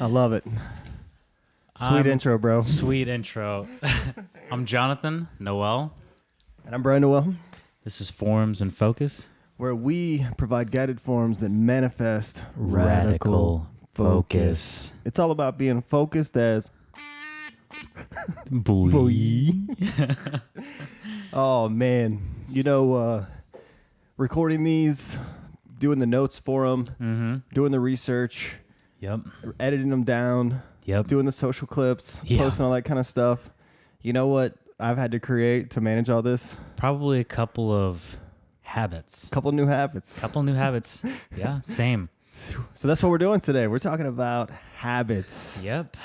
I love it. Sweet intro, bro. Sweet intro. I'm Jonathan Noel. And I'm Brian Noel, This is Forms and Focus. where we provide guided forms that manifest radical focus. It's all about being focused as Boy. Oh, man. You know, recording these, doing the notes for them, doing the research, Yep. editing them down, doing the social clips, posting all that kind of stuff. You know what I've had to create to manage all this? Probably a couple of habits. Couple new habits. Yeah, same. So that's what we're doing today. We're talking about habits. Yep.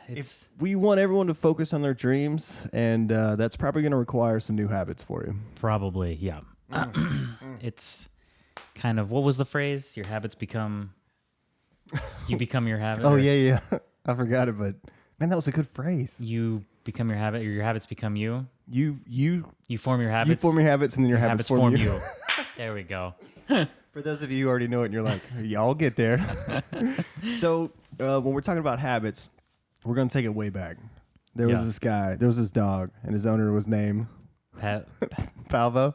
If we want everyone to focus on their dreams, and that's probably going to require some new habits for you. Probably, yeah. It's kind of, what was the phrase? Your habits become, you become your habit. Oh, yeah. I forgot it, but man, that was a good phrase. You become your habit, or your habits become you. You form your habits. You form your habits, and then your habits form you. There we go. For those of you who already know it, and you're like, y'all get there. So when we're talking about habits, we're going to take it way back. There was this guy, there was this dog, and his owner was named Palvo.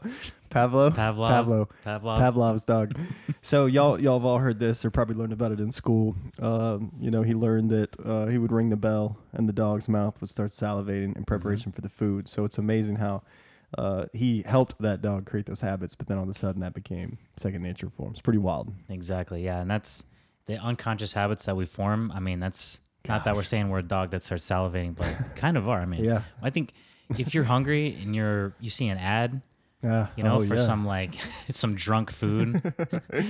Pavlov's dog. So y'all have all heard this or probably learned about it in school. He learned that he would ring the bell and the dog's mouth would start salivating in preparation for the food. So it's amazing how he helped that dog create those habits, but then all of a sudden that became second nature for him. It's pretty wild. Exactly, yeah. And that's the unconscious habits that we form. I mean, that's not that we're saying we're a dog that starts salivating, but kind of are. I mean, I think if you're hungry and you see an ad, for some some drunk food,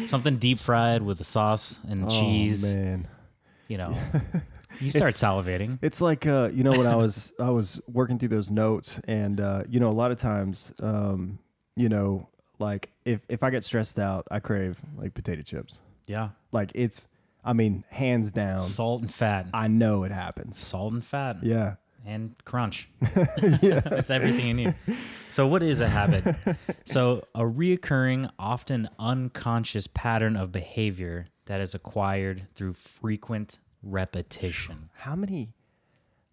something deep fried with a sauce and cheese. Oh man, you start salivating. It's like when I was working through those notes, and a lot of times, like if I get stressed out, I crave like potato chips. Yeah, like hands down, salt and fat. I know it happens. Salt and fat. Yeah. And crunch. That's everything you need. So what is a habit? So a reoccurring, often unconscious pattern of behavior that is acquired through frequent repetition. How many,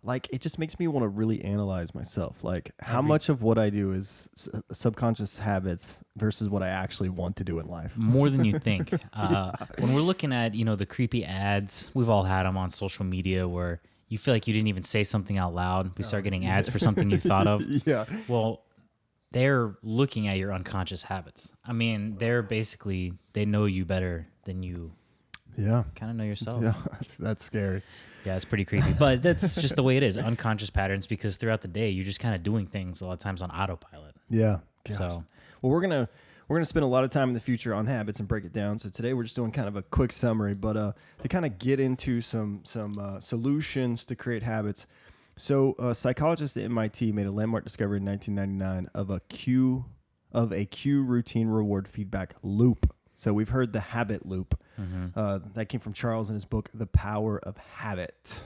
it just makes me want to really analyze myself. Like how much of what I do is subconscious habits versus what I actually want to do in life? More than you think. When we're looking at, the creepy ads, we've all had them on social media where you feel like you didn't even say something out loud. We start getting ads for something you thought of. Yeah. Well, they're looking at your unconscious habits. I mean, they know you better than you kind of know yourself. Yeah, that's scary. Yeah, it's pretty creepy. But that's just the way it is, unconscious patterns, because throughout the day, you're just kind of doing things a lot of times on autopilot. Yeah. Gosh. So, well, we're gonna spend a lot of time in the future on habits and break it down. So today we're just doing kind of a quick summary, but to kind of get into some solutions to create habits. So psychologists at MIT made a landmark discovery in 1999 of a cue routine reward feedback loop. So we've heard the habit loop. That came from Charles in his book, The Power of Habit,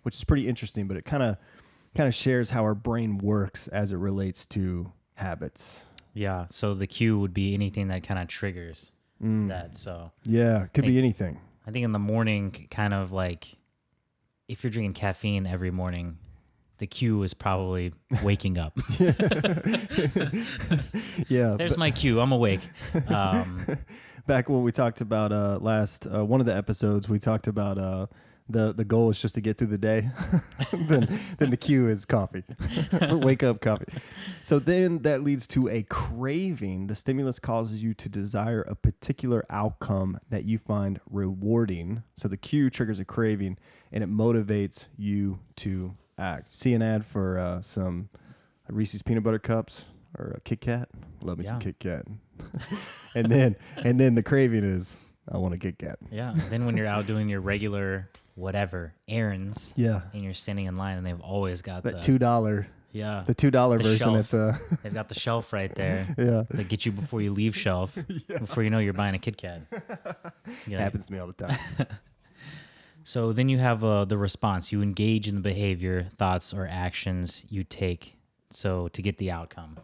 which is pretty interesting, but it kind of shares how our brain works as it relates to habits. Yeah, so the cue would be anything that kind of triggers that. So yeah, it could be anything. I think in the morning, kind of like if you're drinking caffeine every morning, the cue is probably waking up. Yeah. There's my cue. I'm awake. Back when we talked about last one of the episodes, we talked about the goal is just to get through the day. then the cue is coffee. Wake up coffee. So then that leads to a craving. The stimulus causes you to desire a particular outcome that you find rewarding. So the cue triggers a craving and it motivates you to act. See an ad for some Reese's peanut butter cups or a Kit Kat? Love me some Kit Kat. and then the craving is I want a Kit Kat. Yeah. And then when you're out doing your regular errands. Yeah. And you're standing in line and they've always got that $2. Yeah. The $2 version shelf. at the They've got the shelf right there. Yeah. They get you before you leave shelf. Yeah. Before you know you're buying a Kit Kat. Happens to me all the time. So then you have the response. You engage in the behavior, thoughts, or actions you take to get the outcome.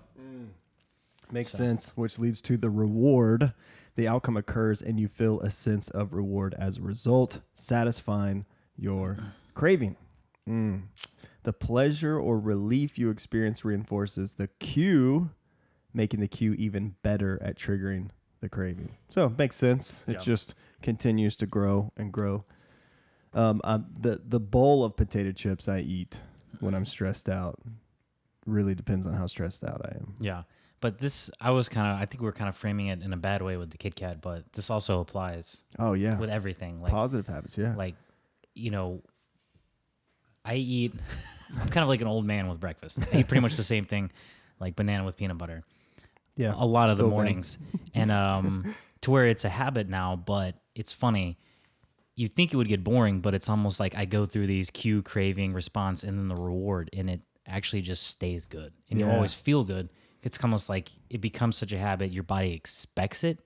Makes sense, which leads to the reward. The outcome occurs and you feel a sense of reward as a result, satisfying your craving. The pleasure or relief you experience reinforces the cue, making the cue even better at triggering the craving. So it makes sense. It just continues to grow and grow. The bowl of potato chips I eat when I'm stressed out really depends on how stressed out I am. Yeah. But this, I think we were kind of framing it in a bad way with the Kit Kat, but this also applies. Oh, yeah. With everything. Like, positive habits, yeah. Like, I eat, I'm kind of like an old man with breakfast. I eat pretty much the same thing, like banana with peanut butter. Yeah. A lot of the mornings. And to where it's a habit now, but it's funny. You'd think it would get boring, but it's almost like I go through these cue, craving, response, and then the reward, and it actually just stays good. And you always feel good. It's almost like it becomes such a habit, your body expects it.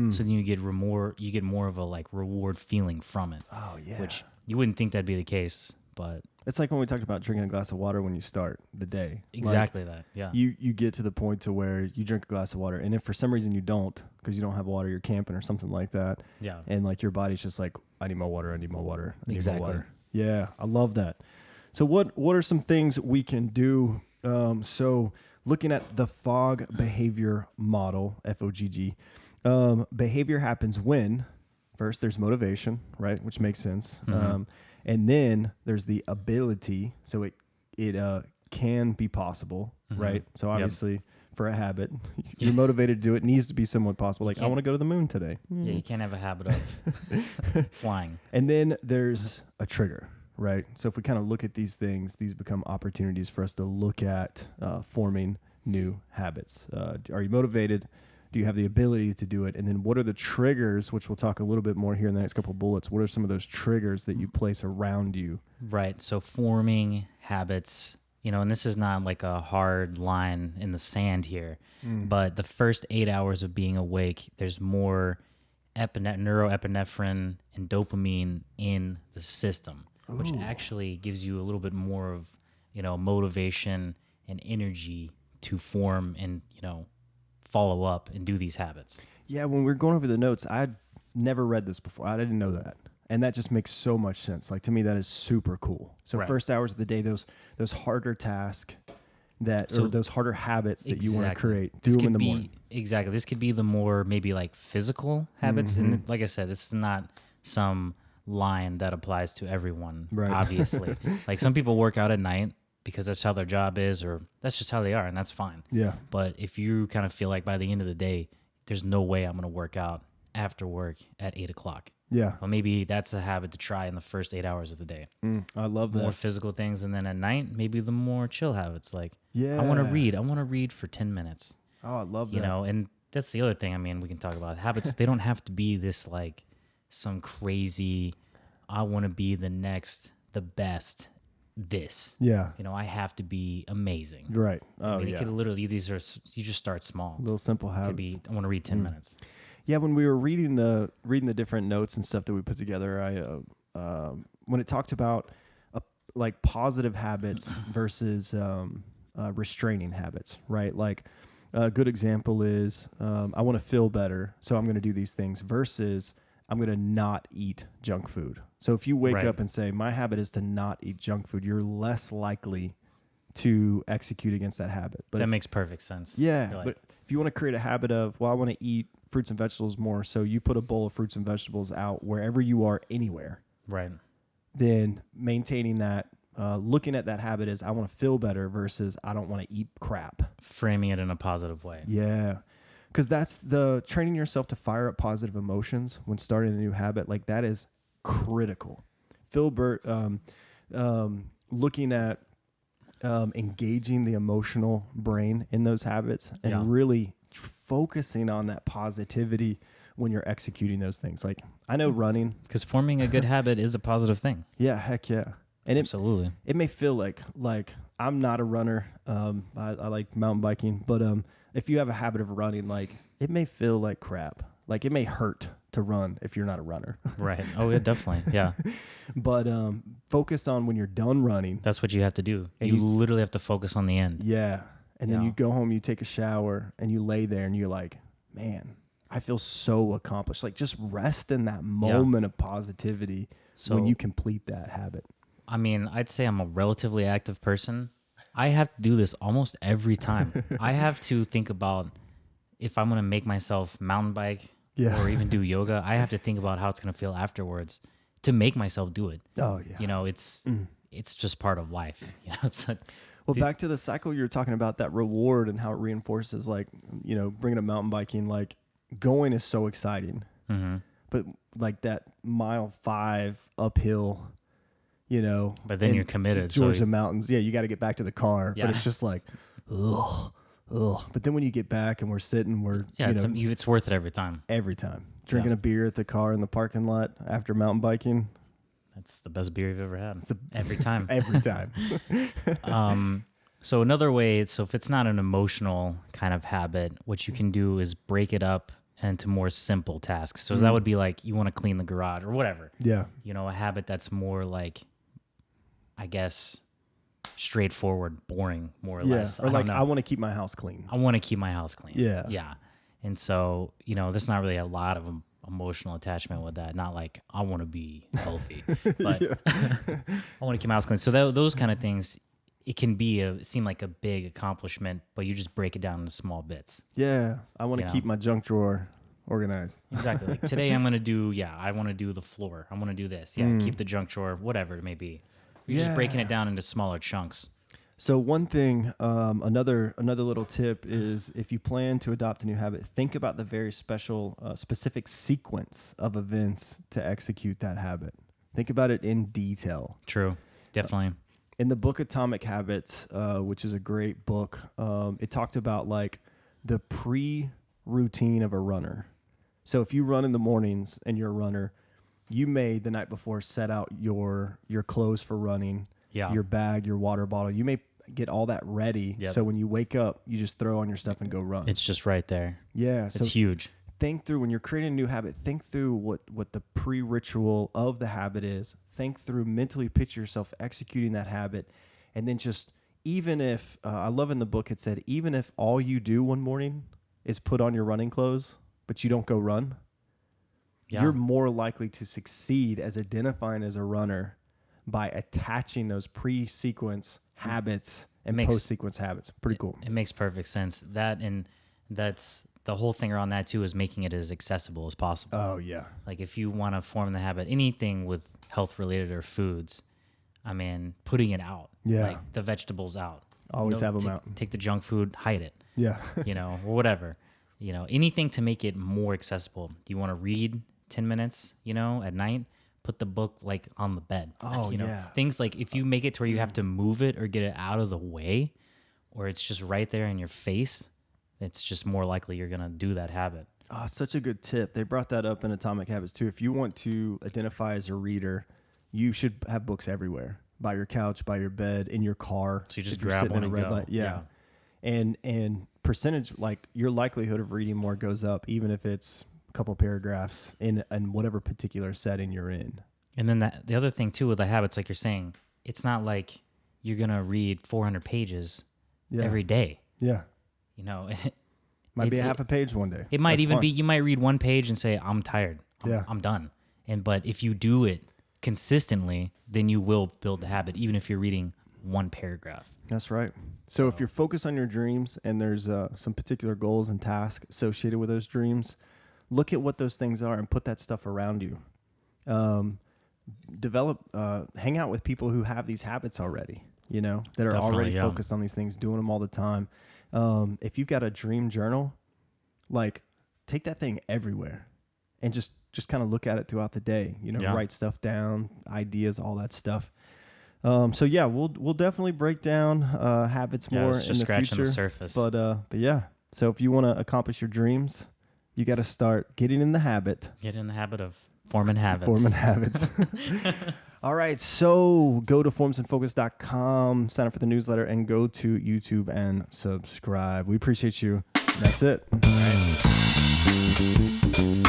So then you get more of a like reward feeling from it. Oh, yeah. Which you wouldn't think that'd be the case, but it's like when we talked about drinking a glass of water when you start the day. Exactly like, that, yeah. You get to the point to where you drink a glass of water, and if for some reason you don't, because you don't have water, you're camping or something like that. Yeah. And like your body's just like, I need more water, I need more water, I need Exactly. more water. Yeah, I love that. So what are some things we can do? So looking at the FOGG behavior model, FOGG, behavior happens when first there's motivation, right? Which makes sense. And then there's the ability. So it can be possible, right? So obviously for a habit, you're motivated to do it. It needs to be somewhat possible. Like I want to go to the moon today. Yeah, you can't have a habit of flying. And then there's a trigger, right? So if we kind of look at these things, these become opportunities for us to look at forming new habits. Are you motivated? Do you have the ability to do it? And then what are the triggers, which we'll talk a little bit more here in the next couple of bullets. What are some of those triggers that you place around you? Right. So forming habits, and this is not like a hard line in the sand here, but the first 8 hours of being awake, there's more neuroepinephrine and dopamine in the system, which actually gives you a little bit more of, motivation and energy to form and, follow up and do these habits. Yeah, when we were going over the notes, I'd never read this before. I didn't know that. And that just makes so much sense. Like to me, that is super cool. So first hours of the day, those harder tasks or those harder habits that you want to create, do them in the morning. Exactly. This could be the more maybe like physical habits. And like I said, this is not some line that applies to everyone, obviously. Like some people work out at night because that's how their job is, or that's just how they are, and that's fine. Yeah. But if you kind of feel like by the end of the day, there's no way I'm going to work out after work at 8 o'clock. Yeah. Well, maybe that's a habit to try in the first 8 hours of the day. I love that. More physical things, and then at night, maybe the more chill habits. Like, I want to read. I want to read for 10 minutes. Oh, I love that. And that's the other thing. I mean, we can talk about habits. They don't have to be this like some crazy, I want to be the best. This, I have to be amazing, right? Oh, I mean, it could literally you just start small. Little simple habits. Could be, I want to read 10 minutes. Yeah, when we were reading the different notes and stuff that we put together, when it talked about like positive habits versus restraining habits, right? Like a good example is I want to feel better, so I'm going to do these things versus I'm going to not eat junk food. So if you wake up and say, my habit is to not eat junk food, you're less likely to execute against that habit. But that makes perfect sense. Yeah. But if you want to create a habit of, I want to eat fruits and vegetables more, so you put a bowl of fruits and vegetables out wherever you are, anywhere. Right. Then maintaining that, looking at that habit as I want to feel better versus I don't want to eat crap. Framing it in a positive way. Yeah. Because that's the training yourself to fire up positive emotions when starting a new habit. Like that is critical. Philbert, looking at engaging the emotional brain in those habits and really focusing on that positivity when you're executing those things. Like I know running. Because forming a good habit is a positive thing. Yeah, heck yeah. And absolutely. It may feel like I'm not a runner. I like mountain biking, but if you have a habit of running, like it may feel like crap. Like it may hurt to run if you're not a runner. Right. Oh, yeah, definitely. Yeah. But focus on when you're done running. That's what you have to do. You literally have to focus on the end. Yeah. And then you go home, you take a shower, and you lay there and you're like, man, I feel so accomplished. Like just rest in that moment of positivity So when you complete that habit? I mean, I'd say I'm a relatively active person. I have to do this almost every time. I have to think about if I'm going to make myself mountain bike or even do yoga, I have to think about how it's going to feel afterwards to make myself do it. Oh, yeah. You know, it's just part of life. You know, it's well, back to the cycle you were talking about, that reward and how it reinforces, like, you know, bringing up mountain biking, like going is so exciting. Mm-hmm. But like that mile 5 uphill, you know. But then you're committed. Georgia mountains. Yeah, you got to get back to the car. Yeah. But it's just like, ugh. But then when you get back and we're sitting, it's worth it every time. Every time. Drinking a beer at the car in the parking lot after mountain biking. That's the best beer you've ever had. Every time. Every time. So another way, so if it's not an emotional kind of habit, what you can do is break it up into more simple tasks. So that would be like you want to clean the garage or whatever. Yeah. You know, a habit that's more like, I guess, straightforward, boring, more or less. Or like, I want to keep my house clean. I want to keep my house clean. Yeah. Yeah. And so, you know, there's not really a lot of emotional attachment with that. Not like I want to be healthy, but I want to keep my house clean. So those kind of things, it can seem like a big accomplishment, but you just break it down into small bits. Yeah. I want to keep my junk drawer organized. Exactly. Like today I want to do the floor. I want to do this. Yeah. Keep the junk drawer, whatever it may be. You're just breaking it down into smaller chunks. So one thing, another little tip is if you plan to adopt a new habit, think about the very specific sequence of events to execute that habit. Think about it in detail. True. Definitely. In the book Atomic Habits, which is a great book, it talked about like the pre-routine of a runner. So if you run in the mornings and you're a runner, you may the night before set out your clothes for running, your bag, your water bottle. You may get all that ready. Yep. So when you wake up, you just throw on your stuff and go run. It's just right there. Yeah. It's huge. Think through when you're creating a new habit, think through what the pre-ritual of the habit is. Think through, mentally picture yourself executing that habit. And then just, even if, I love in the book, it said, even if all you do one morning is put on your running clothes, but you don't go run, you're more likely to succeed as identifying as a runner by attaching those pre-sequence habits and post-sequence habits. Pretty cool. It makes perfect sense. That's the whole thing around that too, is making it as accessible as possible. Oh yeah. Like if you want to form the habit, anything with health related or foods, I mean, putting it out. Yeah. Like the vegetables out. Always have them out. Take the junk food, hide it. Yeah. You know, or whatever. You know, anything to make it more accessible. You want to read 10 minutes, you know, at night, put the book like on the bed. Oh, you know, yeah. Things like if you make it to where you have to move it or get it out of the way, or it's just right there in your face, it's just more likely you're going to do that habit. Oh, such a good tip. They brought that up in Atomic Habits too. If you want to identify as a reader, you should have books everywhere, by your couch, by your bed, in your car. So you just grab one and go. Light. Yeah. And percentage, like your likelihood of reading more goes up, even if it's a couple paragraphs in whatever particular setting you're in. And then the other thing too with the habits, like you're saying, it's not like you're going to read 400 pages every day. Yeah. You know, might be a half a page one day. It might even be, you might read one page and say, I'm tired. I'm done. But if you do it consistently, then you will build the habit, even if you're reading one paragraph. That's right. So if you're focused on your dreams and there's some particular goals and tasks associated with those dreams, look at what those things are and put that stuff around you. Hang out with people who have these habits already, you know, that are already focused on these things, doing them all the time. If you've got a dream journal, like take that thing everywhere and just kind of look at it throughout the day, you know, write stuff down, ideas, all that stuff. So yeah, we'll definitely break down habits more in the future. Just scratching the surface. But yeah, so if you want to accomplish your dreams, you got to start getting in the habit. Get in the habit of forming habits. All right, so go to formsandfocus.com, sign up for the newsletter, and go to YouTube and subscribe. We appreciate you. That's it. All right.